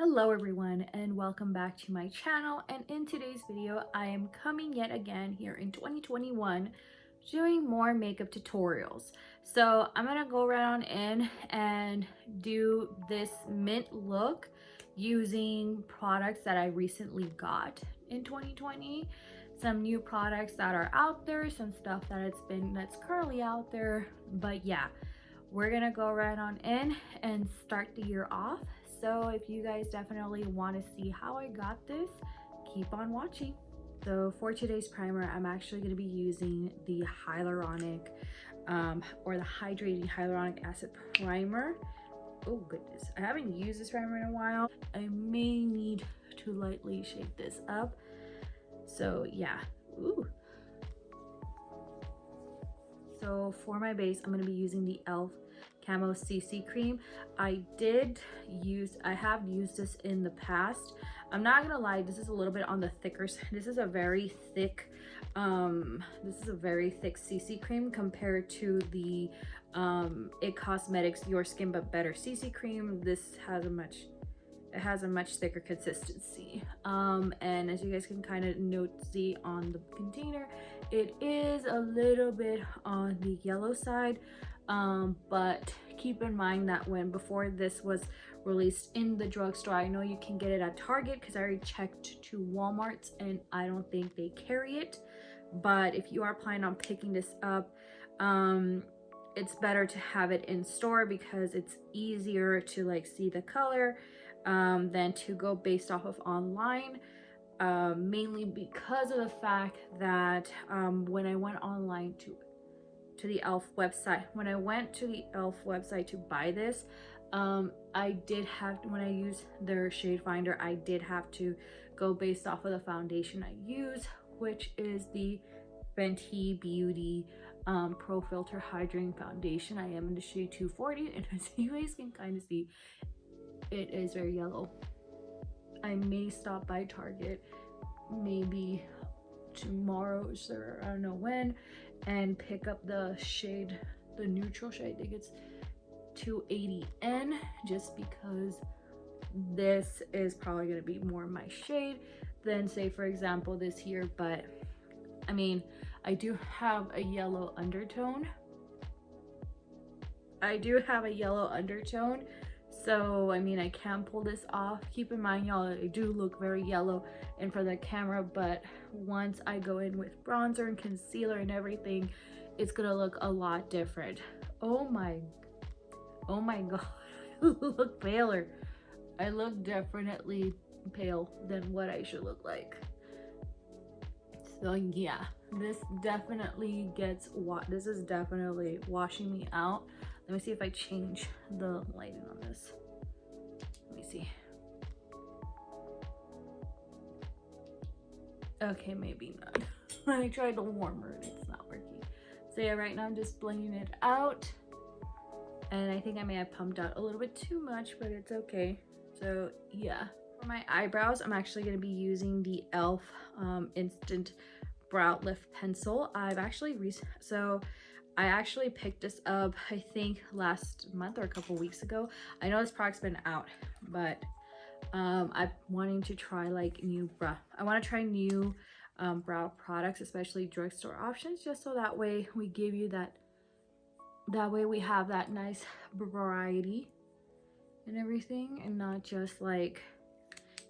Hello everyone and welcome back to my channel, and in today's video I am coming yet again here in 2021 doing more makeup tutorials. So I'm gonna go right on in and do this mint look using products that I recently got in 2020, some new products that are out there, some stuff that's currently out there. But yeah, we're gonna go right on in and start the year off. So if you guys definitely want to see how I got this, keep on watching. So for today's primer, I'm actually going to be using the hyaluronic or the hydrating hyaluronic acid primer. Oh goodness, I haven't used this primer in a while. I may need to lightly shake this up. So yeah. Ooh. So for my base, I'm going to be using the E.L.F Camo CC Cream. I have used this in the past. I'm not gonna lie, this is a little bit on the thicker side. This is a very thick CC cream compared to the It Cosmetics Your Skin But Better CC cream. This has a much thicker consistency, and as you guys can kind of see on the container, it is a little bit on the yellow side, but keep in mind that before this was released in the drugstore, I know you can get it at Target because I already checked to Walmart's and I don't think they carry it. But if you are planning on picking this up, it's better to have it in store because it's easier to like see the color than to go based off of online, mainly because of the fact that when I went online to the E.L.F website, when I went to the E.L.F website to buy this, I did have, when I used their shade finder, I did have to go based off of the foundation I use, which is the Fenty Beauty Pro Filt'r Hydrating Foundation. I am in the shade 240, and as you guys can kind of see, it is very yellow. I may stop by Target maybe tomorrow, or I don't know when, and pick up the shade, the neutral shade. I think it's 280N, just because this is probably going to be more my shade than, say, for example, this here. But I mean, I do have a yellow undertone. So I mean, I can pull this off. Keep in mind, y'all, I do look very yellow in front of the camera, but once I go in with bronzer and concealer and everything, it's gonna look a lot different. Oh my god, I look paler. I look definitely pale than what I should look like. So yeah, this is definitely washing me out. Let me see if I change the lighting on this. Let me see. Okay, maybe not. I tried the warmer and it's not working. So yeah, right now I'm just blending it out. And I think I may have pumped out a little bit too much, but it's okay. So yeah. For my eyebrows, I'm actually going to be using the E.L.F. Instant Brow Lift Pencil. I actually picked this up, I think last month or a couple weeks ago. I know this product's been out, but I'm wanting to try like new brow products, especially drugstore options, just so that way we give you that way we have that nice variety and everything, and not just like,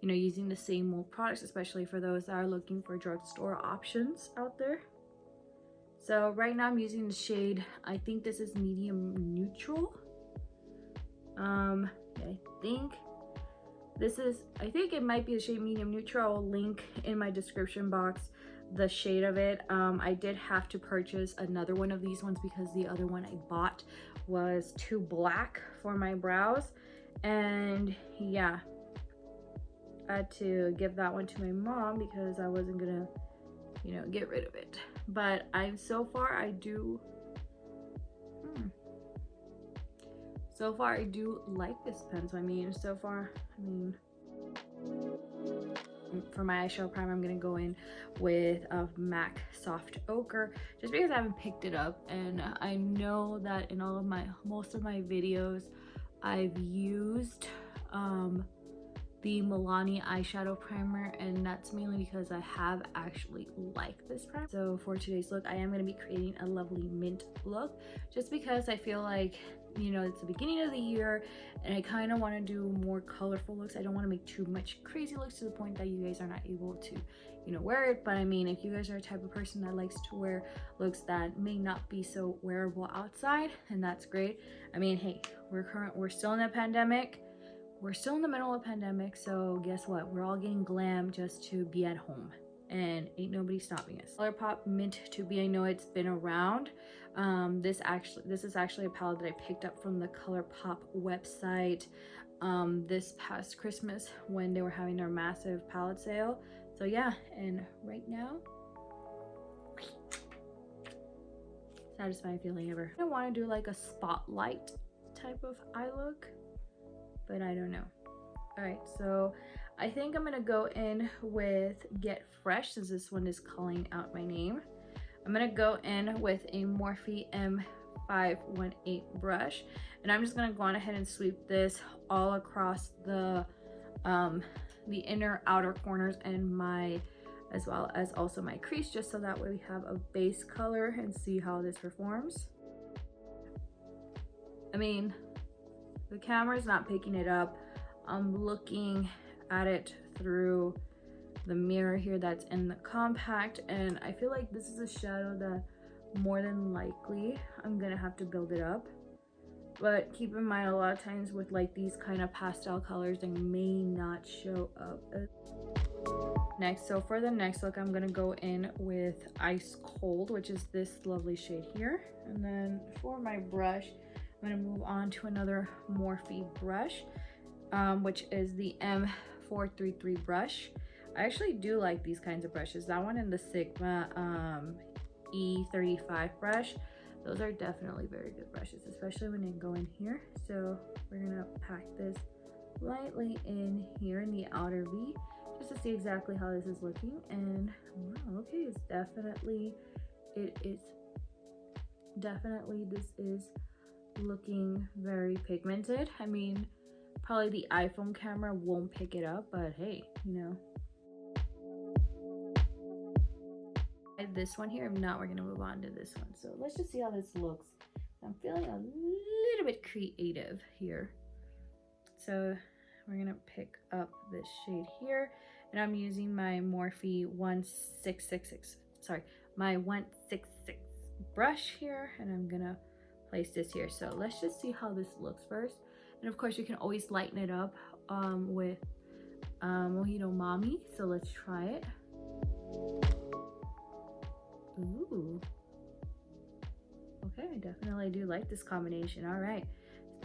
you know, using the same old products, especially for those that are looking for drugstore options out there. So right now I'm using the shade, I think this is medium neutral. I think it might be the shade medium neutral. I'll link in my description box the shade of it. I did have to purchase another one of these ones because the other one I bought was too black for my brows, and yeah, I had to give that one to my mom because I wasn't gonna, you know, get rid of it. But so far I do like this pencil. I mean, for my eyeshadow primer, I'm gonna go in with a MAC Soft Ochre, just because I haven't picked it up, and I know that in most of my videos I've used the Milani eyeshadow primer, and that's mainly because I have actually liked this primer. So for today's look, I am going to be creating a lovely mint look, just because I feel like, you know, it's the beginning of the year and I kind of want to do more colorful looks. I don't want to make too much crazy looks to the point that you guys are not able to, you know, wear it. But I mean, if you guys are a type of person that likes to wear looks that may not be so wearable outside, then that's great. I mean, hey, we're still in a pandemic. We're still in the middle of a pandemic, so guess what? We're all getting glam just to be at home, and ain't nobody stopping us. ColourPop Mint 2B, I know it's been around. This is actually a palette that I picked up from the ColourPop website this past Christmas when they were having their massive palette sale. So yeah, and right now, satisfying feeling ever. I want to do like a spotlight type of eye look, but I don't know. All right, so I think I'm gonna go in with Get Fresh, since this one is calling out my name. I'm gonna go in with a Morphe M518 brush, and I'm just gonna go on ahead and sweep this all across the inner outer corners and my, as well as also my crease, just so that way we have a base color and see how this performs. I mean, the camera's not picking it up. I'm looking at it through the mirror here that's in the compact, and I feel like this is a shadow that more than likely I'm gonna have to build it up. But keep in mind, a lot of times with like these kind of pastel colors, they may not show up. Next, so for the next look, I'm gonna go in with Ice Cold, which is this lovely shade here. And then for my brush, I'm gonna move on to another Morphe brush, which is the M433 brush. I actually do like these kinds of brushes. That one and the Sigma E35 brush, those are definitely very good brushes, especially when they go in here. So we're gonna pack this lightly in here in the outer V, just to see exactly how this is looking. And wow, okay, this is looking very pigmented. I mean, probably the iPhone camera won't pick it up, but hey, you know. This one here, if not, we're gonna move on to this one. So let's just see how this looks. I'm feeling a little bit creative here, so we're gonna pick up this shade here, and I'm using my Morphe 1666, sorry, my 166 brush here, and I'm gonna place this here. So let's just see how this looks first, and of course you can always lighten it up with Mojito Mommy. So let's try it. Ooh, okay, I definitely do like this combination. All right,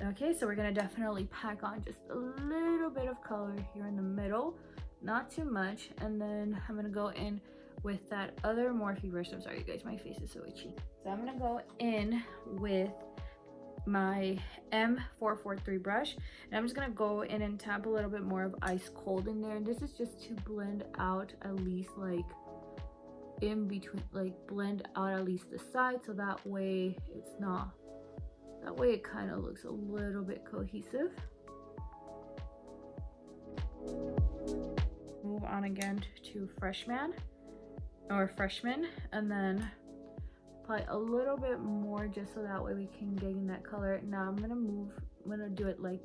okay, so we're gonna definitely pack on just a little bit of color here in the middle, not too much, and then I'm gonna go in with that other Morphe brush. I'm sorry you guys, my face is so itchy. So I'm gonna go in with my M443 brush, and I'm just gonna go in and tap a little bit more of Ice Cold in there, and this is just to blend out at least like in between, like blend out at least the side, so that way it's not, that way it kind of looks a little bit cohesive. Move on again to Freshman, and then apply a little bit more just so that way we can gain that color. Now I'm gonna do it like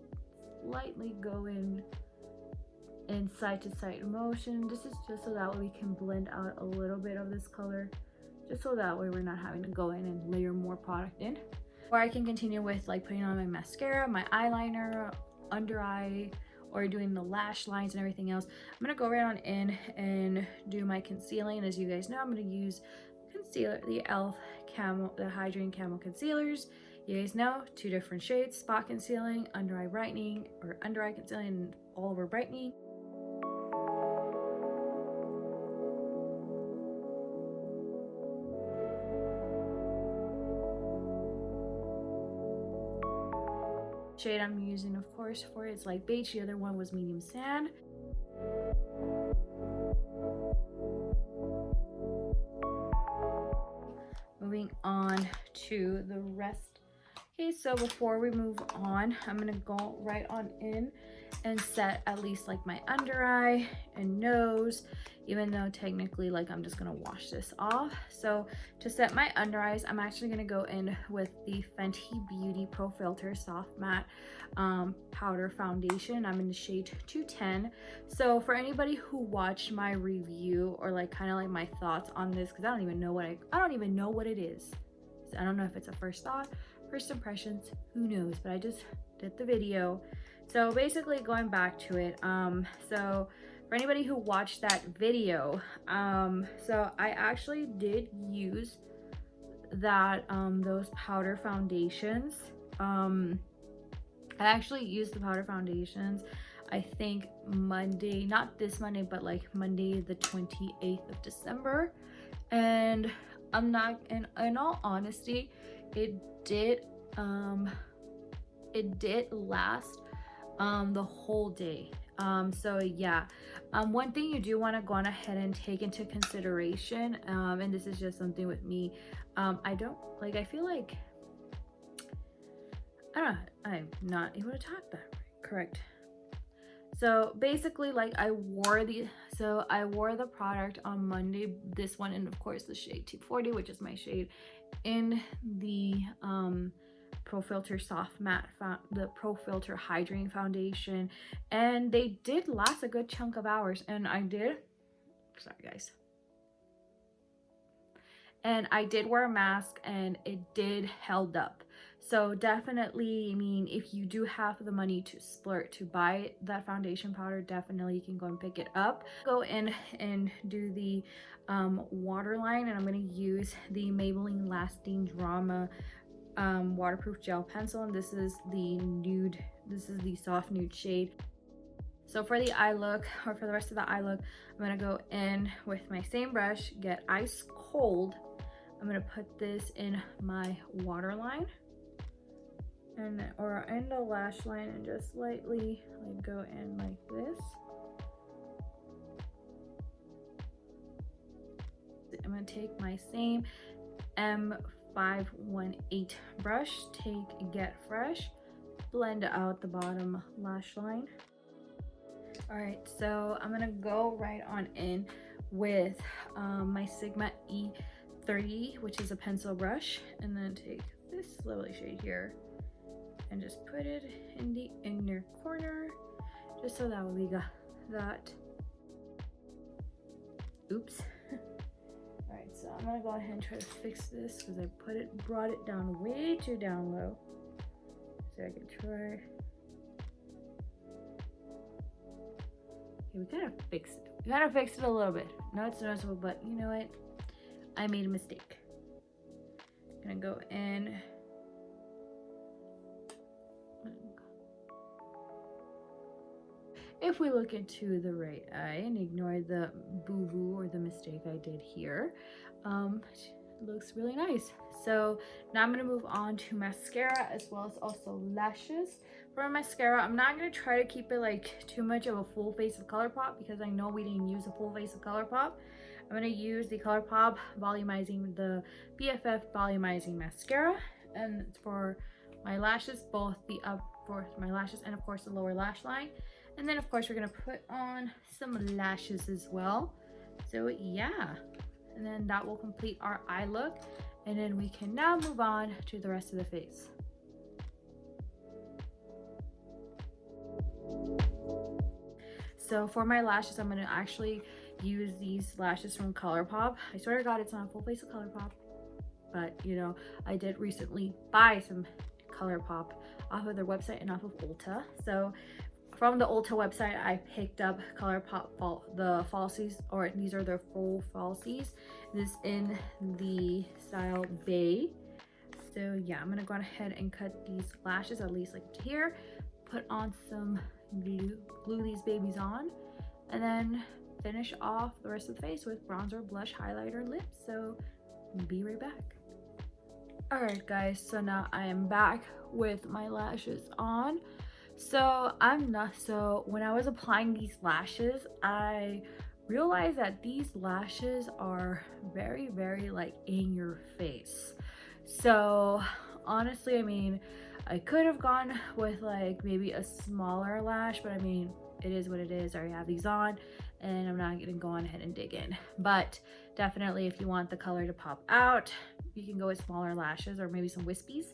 slightly go in side to side motion. This is just so that way we can blend out a little bit of this color, just so that way we're not having to go in and layer more product in. Or I can continue with like putting on my mascara, my eyeliner, under eye, or doing the lash lines and everything else. I'm gonna go right on in and do my concealing. As you guys know, I'm gonna use concealer, the E.L.F Camo, the Hydrating Camo Concealers. You guys know, 2 different shades: spot concealing, under eye brightening, or under eye concealing, and all over brightening. Shade I'm using, of course, for it's like beige. The other one was medium sand. Moving on to the rest Okay, so before we move on, I'm gonna go right on in and set at least like my under eye and nose, even though technically like I'm just gonna wash this off. So to set my under eyes, I'm actually gonna go in with the Fenty Beauty Pro Filt'r Soft Matte Powder Foundation. I'm in the shade 210. So for anybody who watched my review or like kind of like my thoughts on this, because I don't even know what it is. So I don't know if it's a first thought, first impressions, who knows, but I just did the video. So basically going back to it, so for anybody who watched that video, so I actually did use that those powder foundations. I actually used the powder foundations, I think Monday, not this Monday, but like Monday the 28th of December. And I'm not, in all honesty, it did last the whole day. So yeah, one thing you do want to go on ahead and take into consideration, and this is just something with me, I feel like, I don't know, I'm not able to talk that correct. So basically, like I wore the product on Monday, this one, and of course the shade 240, which is my shade, in the Pro Filt'r Soft Matte, the Pro Filt'r Hydrating Foundation, and they did last a good chunk of hours. And I did wear a mask, and it did held up. So definitely, I mean, if you do have the money to splurge to buy that foundation powder, definitely you can go and pick it up. Go in and do the waterline, and I'm going to use the Maybelline Lasting Drama waterproof gel pencil, and this is the soft nude shade. So for the eye look, or for the rest of the eye look, I'm going to go in with my same brush, get ice cold. I'm going to put this in my waterline, or in the lash line, and just slightly like go in like this. I'm gonna take my same M518 brush, take Get Fresh, blend out the bottom lash line. All right, so I'm gonna go right on in with my Sigma E30, which is a pencil brush, and then take this lovely shade here and just put it in the inner corner, just so that we got that. Oops. All right, so I'm gonna go ahead and try to fix this because I brought it down way too down low. So I can try. Okay, we gotta fix it. We gotta fix it a little bit. No, it's noticeable, but you know what? I made a mistake. I'm gonna go in. If we look into the right eye and ignore the boo-boo or the mistake I did here, it looks really nice. So now I'm going to move on to mascara, as well as also lashes. For mascara, I'm not going to try to keep it like too much of a full face of ColourPop, because I know we didn't use a full face of ColourPop. I'm going to use the ColourPop Volumizing, the BFF Volumizing Mascara, and it's for my lashes, both the for my lashes and of course the lower lash line. And then of course we're gonna put on some lashes as well. So yeah, and then that will complete our eye look, and then we can now move on to the rest of the face. So for my lashes, I'm gonna actually use these lashes from ColourPop. I swear to God, it's not a full face of ColourPop, but you know, I did recently buy some ColourPop off of their website and off of Ulta. So from the Ulta website, I picked up ColourPop the Falsies, or these are their full Falsies. This in the style Bay. So yeah, I'm gonna go ahead and cut these lashes at least like to here, put on some glue these babies on, and then finish off the rest of the face with bronzer, blush, highlighter, lips. So be right back. All right guys, so now I am back with my lashes on. So when I was applying these lashes, I realized that these lashes are very, very like in your face. So honestly, I mean, I could have gone with like maybe a smaller lash, but I mean, it is what it is. I already have these on and I'm not gonna go on ahead and dig in. But definitely if you want the color to pop out, you can go with smaller lashes or maybe some wispies.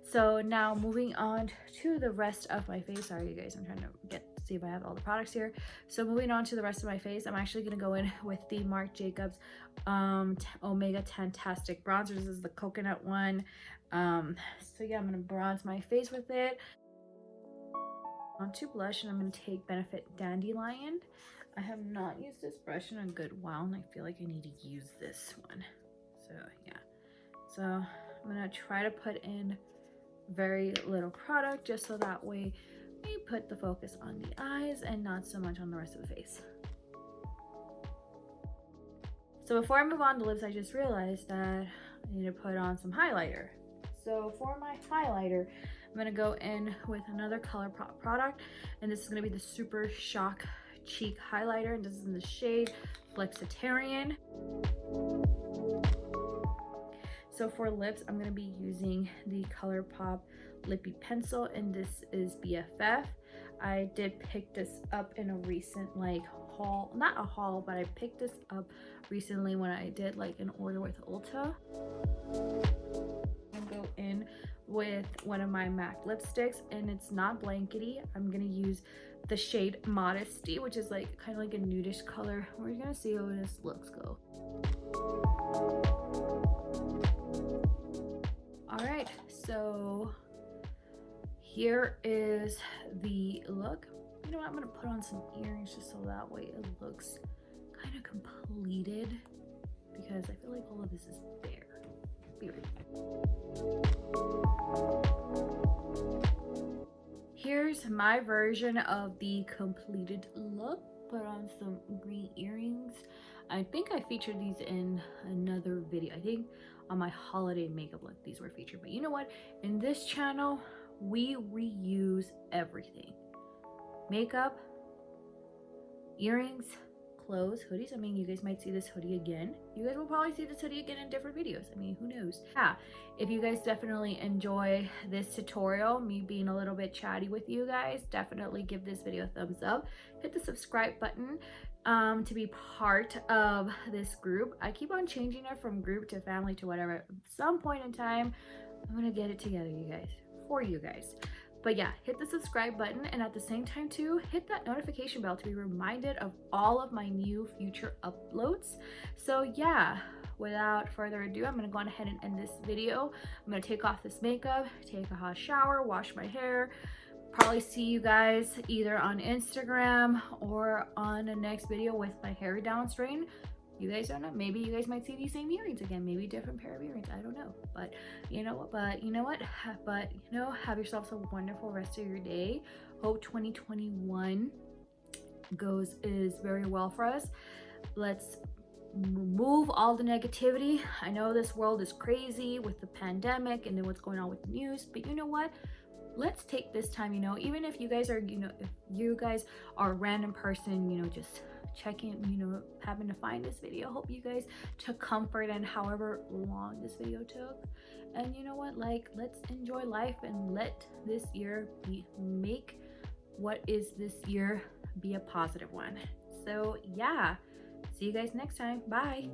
So now moving on to the rest of my face. Sorry you guys, I'm trying to see if I have all the products here. So moving on to the rest of my face, I'm actually gonna go in with the Marc Jacobs Omega Tantastic bronzer. This is the coconut one. So yeah, I'm gonna bronze my face with it. Onto blush, and I'm gonna take Benefit Dandelion. I have not used this brush in a good while, and I feel like I need to use this one. So yeah, so I'm gonna try to put in very little product just so that way we put the focus on the eyes and not so much on the rest of the face. So before I move on to lips, I just realized that I need to put on some highlighter. So for my highlighter, I'm gonna go in with another ColourPop product, and this is gonna be the Super Shock Cheek Highlighter, and this is in the shade Flexitarian. So for lips, I'm gonna be using the ColourPop Lippie pencil, and this is BFF. I did pick this up in a recent like haul, not a haul, but I picked this up recently when I did like an order with Ulta. I'm gonna go in with one of my MAC lipsticks, and it's not blankety. I'm gonna use the shade Modesty, which is like kind of like a nudish color. We're gonna see how this looks go. All right, so here is the look. You know what, I'm gonna put on some earrings just so that way it looks kind of completed, because I feel like all of this is bare. Be right back. Here's my version of the completed look. Put on some green earrings. I think I featured these in another video. I think on my holiday makeup look these were featured, but you know what, in this channel we reuse everything. Makeup, earrings, clothes, hoodies. I mean, you guys might see this hoodie again. You guys will probably see this hoodie again in different videos. I mean, who knows? Yeah, if you guys definitely enjoy this tutorial, me being a little bit chatty with you guys, definitely give this video a thumbs up. Hit the subscribe button to be part of this group. I keep on changing it from group to family to whatever. At some point in time, I'm gonna get it together, you guys, for you guys. But yeah, hit the subscribe button, and at the same time too, hit that notification bell to be reminded of all of my new future uploads. So yeah, without further ado, I'm gonna go on ahead and end this video. I'm gonna take off this makeup, take a hot shower, wash my hair. Probably see you guys either on Instagram or on the next video with my hair down straightened. You guys don't know, maybe you guys might see these same earrings again, maybe different pair of earrings, I don't know. But you know what, have yourselves a wonderful rest of your day. Hope 2021 is very well for us. Let's remove all the negativity. I know this world is crazy with the pandemic and then what's going on with the news, but you know what, let's take this time, you know, even if you guys are, you know, if you guys are a random person, you know, just checking, you know, having to find this video, hope you guys took comfort in however long this video took. And you know what, like, let's enjoy life and let this year make what is this year be a positive one. So yeah, see you guys next time. Bye.